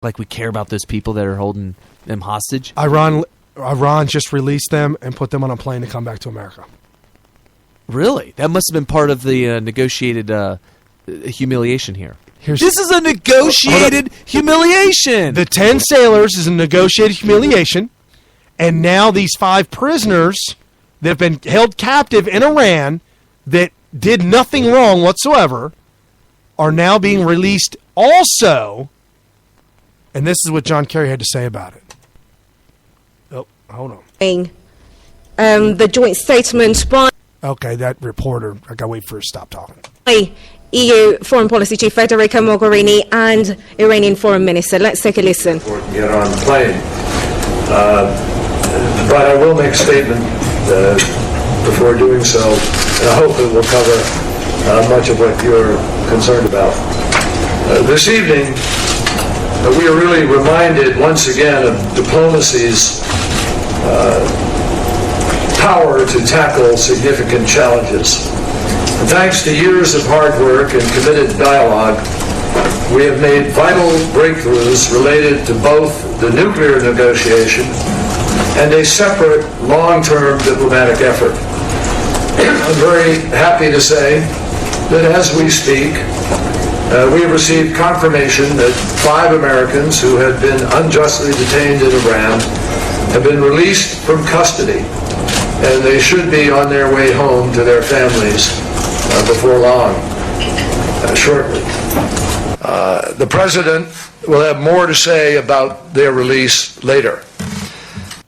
Like we care about those people that are holding them hostage. Iran just released them and put them on a plane to come back to America. Really? That must have been part of the negotiated humiliation here. This is a negotiated humiliation. The 10 sailors is a negotiated humiliation, and now these 5 prisoners that have been held captive in Iran that did nothing wrong whatsoever are now being released also. And this is what John Kerry had to say about it. Oh, hold on. The joint statement by... Okay, that reporter, I got to wait for her to stop talking. EU Foreign Policy Chief Federica Mogherini and Iranian Foreign Minister. Let's take a listen. Get on the plane. But I will make a statement before doing so, and I hope it will cover much of what you're concerned about. This evening, we are really reminded once again of diplomacy's power to tackle significant challenges. And thanks to years of hard work and committed dialogue, we have made vital breakthroughs related to both the nuclear negotiation and a separate long-term diplomatic effort. I'm very happy to say that as we speak, we have received confirmation that 5 Americans who had been unjustly detained in Iran have been released from custody, and they should be on their way home to their families before long, shortly. The President will have more to say about their release later.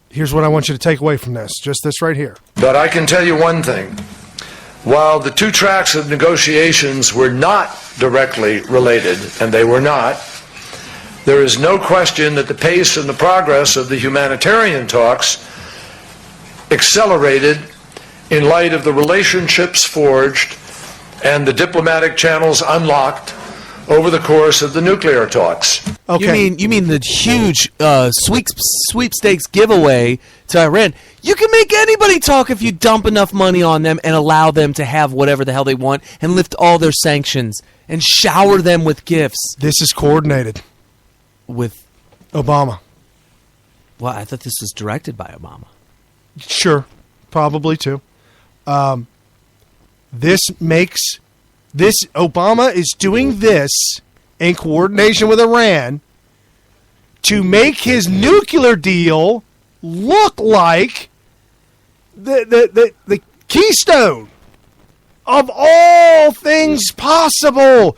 Here's what I want you to take away from this, just this right here. But I can tell you one thing. While the 2 tracks of negotiations were not directly related, and they were not, there is no question that the pace and the progress of the humanitarian talks accelerated in light of the relationships forged and the diplomatic channels unlocked over the course of the nuclear talks. Okay. You mean the huge sweepstakes giveaway to Iran? You can make anybody talk if you dump enough money on them and allow them to have whatever the hell they want and lift all their sanctions and shower them with gifts. This is coordinated. With Obama. Well, I thought this was directed by Obama. Sure. Probably too. Obama is doing this in coordination with Iran to make his nuclear deal look like the keystone of all things possible.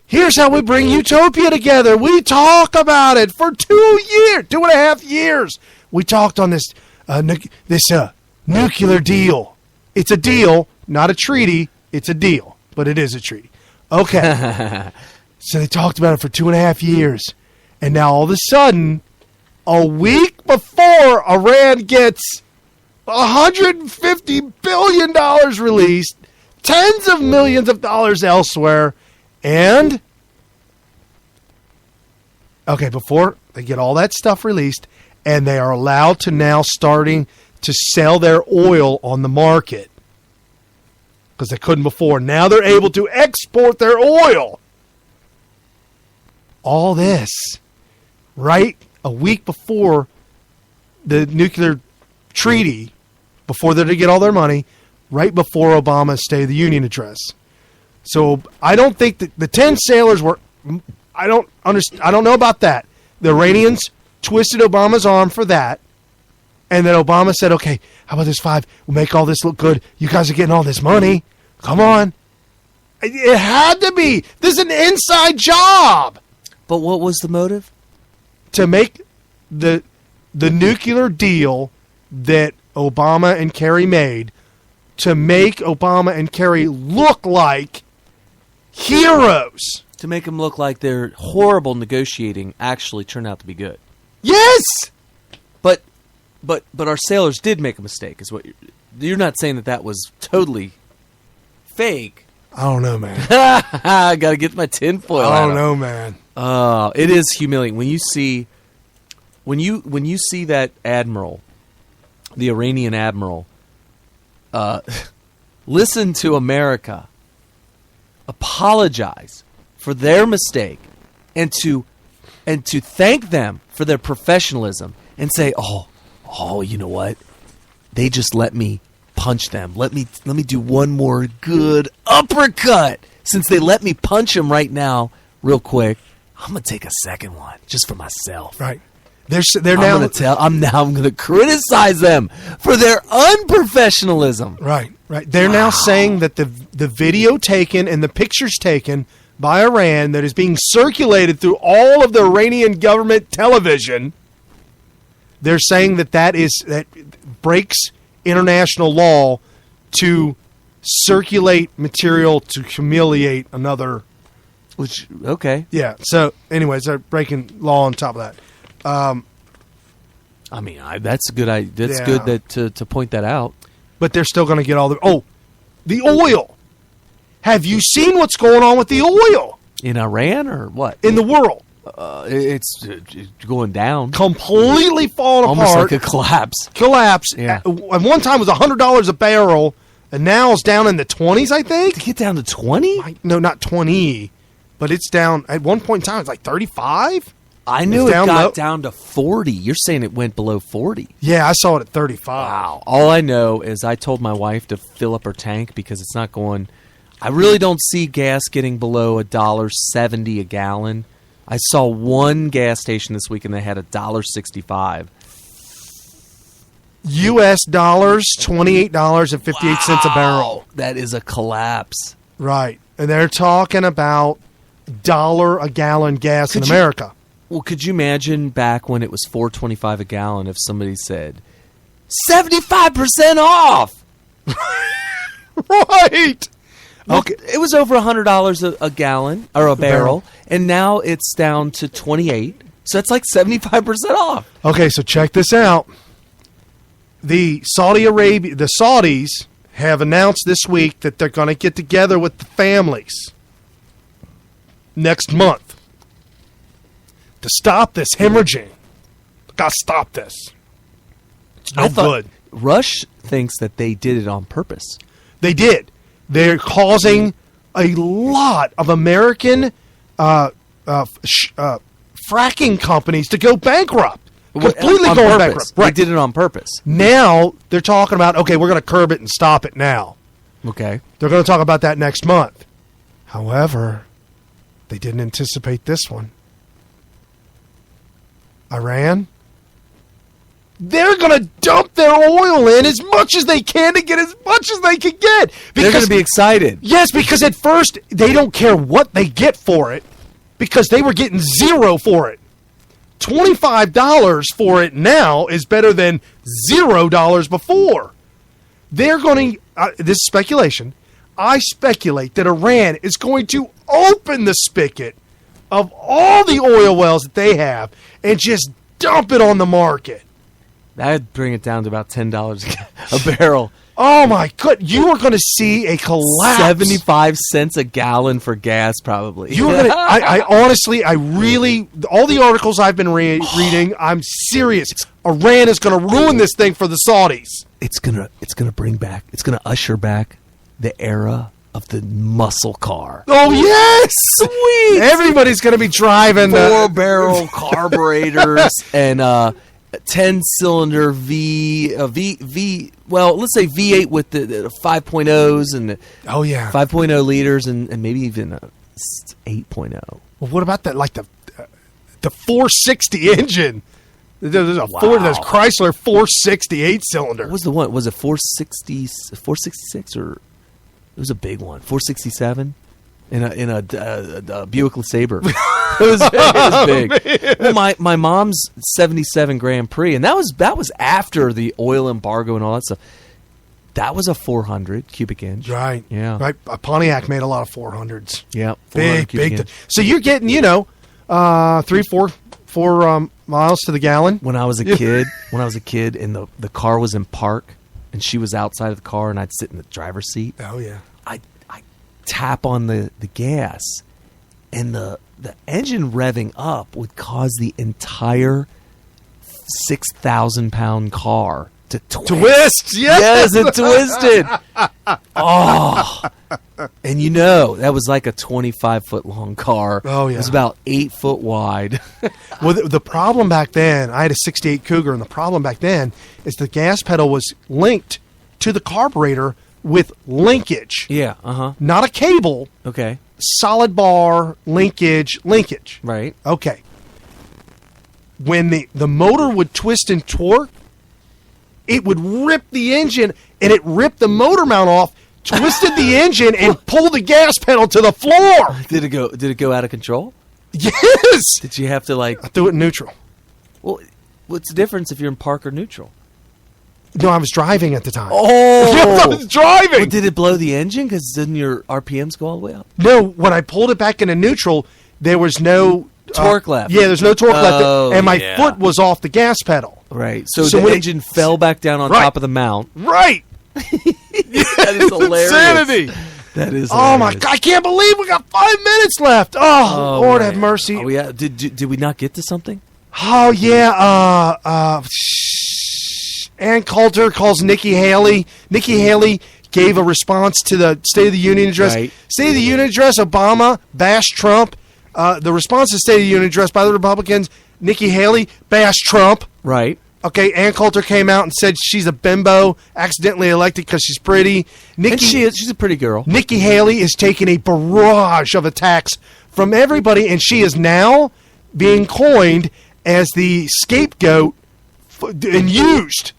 Here's how we bring utopia together. We talk about it for 2.5 years. We talked on this nuclear deal. It's a deal, not a treaty. It's a deal, but it is a treaty. Okay. So they talked about it for 2.5 years. And now all of a sudden, a week before Iran gets $150 billion released, tens of millions of dollars elsewhere, and before they get all that stuff released, and they are allowed to now starting to sell their oil on the market because they couldn't before. Now they're able to export their oil. All this, right a week before the nuclear treaty, before they're to get all their money, right before Obama's State of the Union address. So I don't think that the 10 sailors were. I don't know about that. The Iranians twisted Obama's arm for that, and then Obama said, "Okay, how about this 5? We'll make all this look good. You guys are getting all this money. Come on." It had to be. This is an inside job. But what was the motive? To make the nuclear deal that Obama and Kerry made, to make Obama and Kerry look like heroes. To make them look like their horrible negotiating actually turned out to be good. Yes! But our sailors did make a mistake, is what you're not saying that was totally fake. I don't know, man. I got to get my tinfoil out. I don't know, man. It is humiliating when you see that admiral, the Iranian admiral, listen to America apologize for their mistake and to and to thank them for their professionalism and say, oh, you know what? They just let me punch them. Let me do one more good uppercut. Since they let me punch them right now, real quick, I'm gonna take a second one just for myself. Right. They're now. I'm gonna criticize them for their unprofessionalism. Right. They're now saying that the video taken and the pictures taken by Iran that is being circulated through all of the Iranian government television, they're saying that breaks international law to circulate material to humiliate another. Which, okay. Yeah. So, anyways, they're breaking law on top of that. I mean, that's a good. That's good to point that out. But they're still going to get all the oil. Have you seen what's going on with the oil in Iran or what? In the world, it's going down, completely falling almost apart, like a collapse. Yeah. At one time it was $100 a barrel, and now it's down in the 20s. I think. Did it get down to 20? No, not 20, but it's down. At one point in time, it's like 35. I knew it got down to 40. You're saying it went below 40. Yeah, I saw it at 35. Wow. All I know is I told my wife to fill up her tank because it's not going. I really don't see gas getting below $1.70 a gallon. I saw one gas station this week and they had $1.65. U.S. dollars, $28.58 a barrel. That is a collapse. Right. And they're talking about $1 a gallon gas in America. Well, could you imagine back when it was $4.25 a gallon if somebody said 75% off? Right. Okay. It was over $100 a gallon or a barrel, and now it's down to 28. So that's like 75% off. Okay, so check this out. The Saudis have announced this week that they're going to get together with the families next month to stop this hemorrhaging. Got to stop this. It's no good. Rush thinks that they did it on purpose. They did. They're causing a lot of American fracking companies to go bankrupt. Completely going bankrupt. Right. They did it on purpose. Now they're talking about, okay, we're going to curb it and stop it now. Okay. They're going to talk about that next month. However, they didn't anticipate this one. Iran, they're going to dump their oil in as much as they can to get as much as they can get. They're going to be excited. Yes, because at first they don't care what they get for it because they were getting zero for it. $25 for it now is better than $0 before. They're going to, this is speculation, I speculate that Iran is going to open the spigot of all the oil wells that they have and just dump it on the market. That'd bring it down to about $10 a barrel. Oh, my God. You are going to see a collapse. 75 cents a gallon for gas, probably. You are going to, I honestly, I really, all the articles I've been reading, I'm serious. Iran is going to ruin this thing for the Saudis. It's going to usher back the era of the muscle car. Oh, yes! Sweet! Everybody's going to be driving 4-barrel carburetors and 10-cylinder well, let's say V8 with the 5.0s and 5.0 liters and maybe even 8.0. Well, what about that? Like the 460 engine. There's a there's Chrysler 468 cylinder. What was the one? Was it 466 or it was a big one? 467 in a Buick LeSabre. It was big. Well, my mom's 77 Grand Prix, and that was after the oil embargo and all that stuff. That was a 400 cubic inch. Right. Yeah. Right. Pontiac made a lot of 400s. Yeah. Big. So you're getting, 4 miles to the gallon. When I was a kid, and the car was in park, and she was outside of the car, and I'd sit in the driver's seat. Oh yeah. I tap on the gas, and the engine revving up would cause the entire 6,000-pound car to twist. Yes, it twisted. Oh, And that was like a 25-foot long car. Oh, yeah. It was about 8 foot wide. Well, the problem back then, I had a 68 Cougar, and the problem back then is the gas pedal was linked to the carburetor with linkage. Yeah, Not a cable, Okay, solid bar, linkage. right. Okay. When the motor would twist and torque, it would rip the engine, and it ripped the motor mount off, twisted the engine, and pulled the gas pedal to the floor. Did it go out of control? Yes! Did you have to I threw it in neutral. Well, what's the difference if you're in park or neutral? No, I was driving at the time. Oh! I was driving! Well, did it blow the engine? Because didn't your RPMs go all the way up? No, when I pulled it back into neutral, there was no... Torque left. Yeah, there's no torque Oh, left. And my yeah. foot was off the gas pedal. Right. So So the when engine fell back down on Right. top of the mount. Right! That is hilarious. Insanity! That is Oh, my hilarious. God. I can't believe we got 5 minutes left. Oh, Lord man. have mercy. Oh, yeah. Did we not get to something? Oh, yeah. Ann Coulter calls Nikki Haley. Nikki Haley gave a response to the State of the Union address. Right. State of the Union address, Obama bashed Trump. The response to the State of the Union address by the Republicans, Nikki Haley bashed Trump. Right. Okay, Ann Coulter came out and said she's a bimbo, accidentally elected because she's pretty. And she's a pretty girl. Nikki Haley is taking a barrage of attacks from everybody, and she is now being coined as the scapegoat and used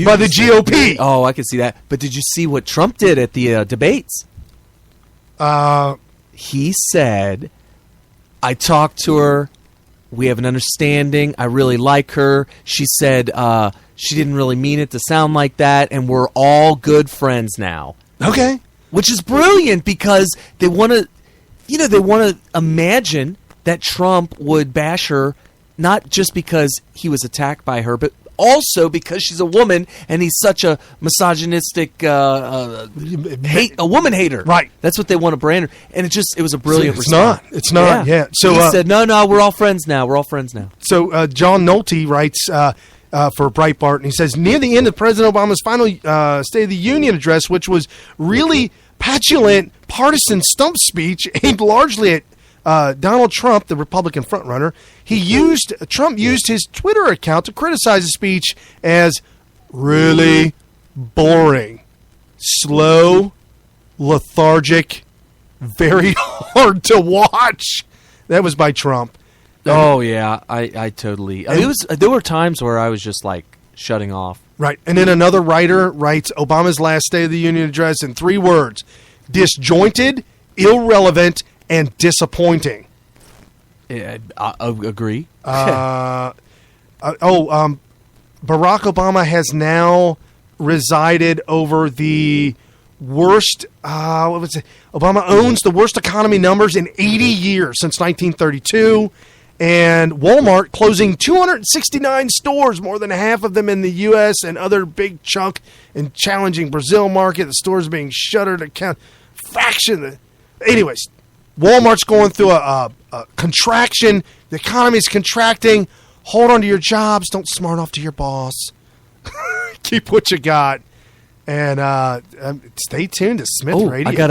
by the GOP. Oh, I can see that. But did you see what Trump did at the debates? He said, I talked to her. We have an understanding. I really like her. She said she didn't really mean it to sound like that, and we're all good friends now. Okay. Which is brilliant because they want to, they want to imagine that Trump would bash her, not just because he was attacked by her, but also because she's a woman and he's such a misogynistic a woman hater. Right. That's what they want to brand her. And it was a brilliant It's response. not. It's not. Yeah. So he said, no, we're all friends now. We're all friends now. So John Nolte writes for Breitbart, and he says, near the end of President Obama's final State of the Union address, which was really petulant, partisan stump speech aimed largely at Donald Trump, the Republican frontrunner, Trump used his Twitter account to criticize the speech as really boring, slow, lethargic, very hard to watch. That was by Trump. Oh, yeah. I totally... there were times where I was just, shutting off. Right. And then another writer writes Obama's last State of the Union address in 3 words: disjointed, irrelevant, and disappointing. Yeah, I agree. Barack Obama has now resided over the worst, Obama owns the worst economy numbers in 80 years since 1932. And Walmart closing 269 stores, more than half of them in the U.S. and other big chunk and challenging Brazil market. The stores being shuttered, fraction. Anyways, Walmart's going through a contraction. The economy's contracting. Hold on to your jobs. Don't smart off to your boss. Keep what you got. And stay tuned to Smith Radio. I got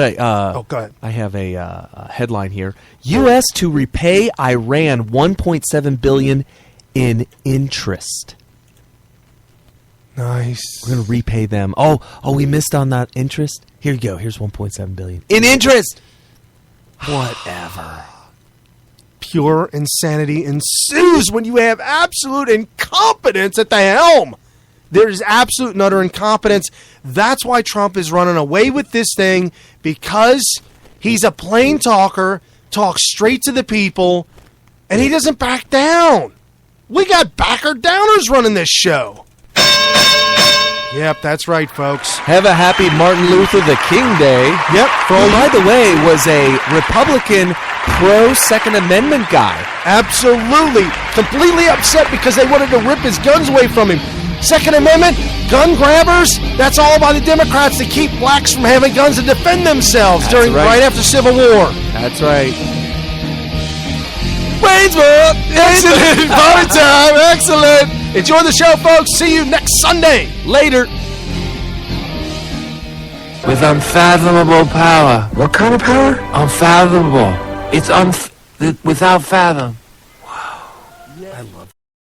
go ahead. I have a headline here. U.S. to repay Iran $1.7 billion in interest. Nice. We're going to repay them. Oh, we missed on that interest. Here you go. Here's $1.7 billion in interest. Whatever. Pure insanity ensues when you have absolute incompetence at the helm. There is absolute and utter incompetence. That's why Trump is running away with this thing, because he's a plain talker, talks straight to the people, and he doesn't back down. We got backer downers running this show. Yep, that's right, folks. Have a happy Martin Luther the King Day. Yep. Who, by the way, was a Republican pro-Second Amendment guy. Absolutely. Completely upset because they wanted to rip his guns away from him. Second Amendment, gun grabbers, that's all by the Democrats to keep blacks from having guns to defend themselves right after Civil War. That's right. Waynesville! Excellent! Party time! Excellent! Enjoy the show, folks. See you next Sunday. Later. with unfathomable power. What kind of power? Unfathomable. It's without fathom.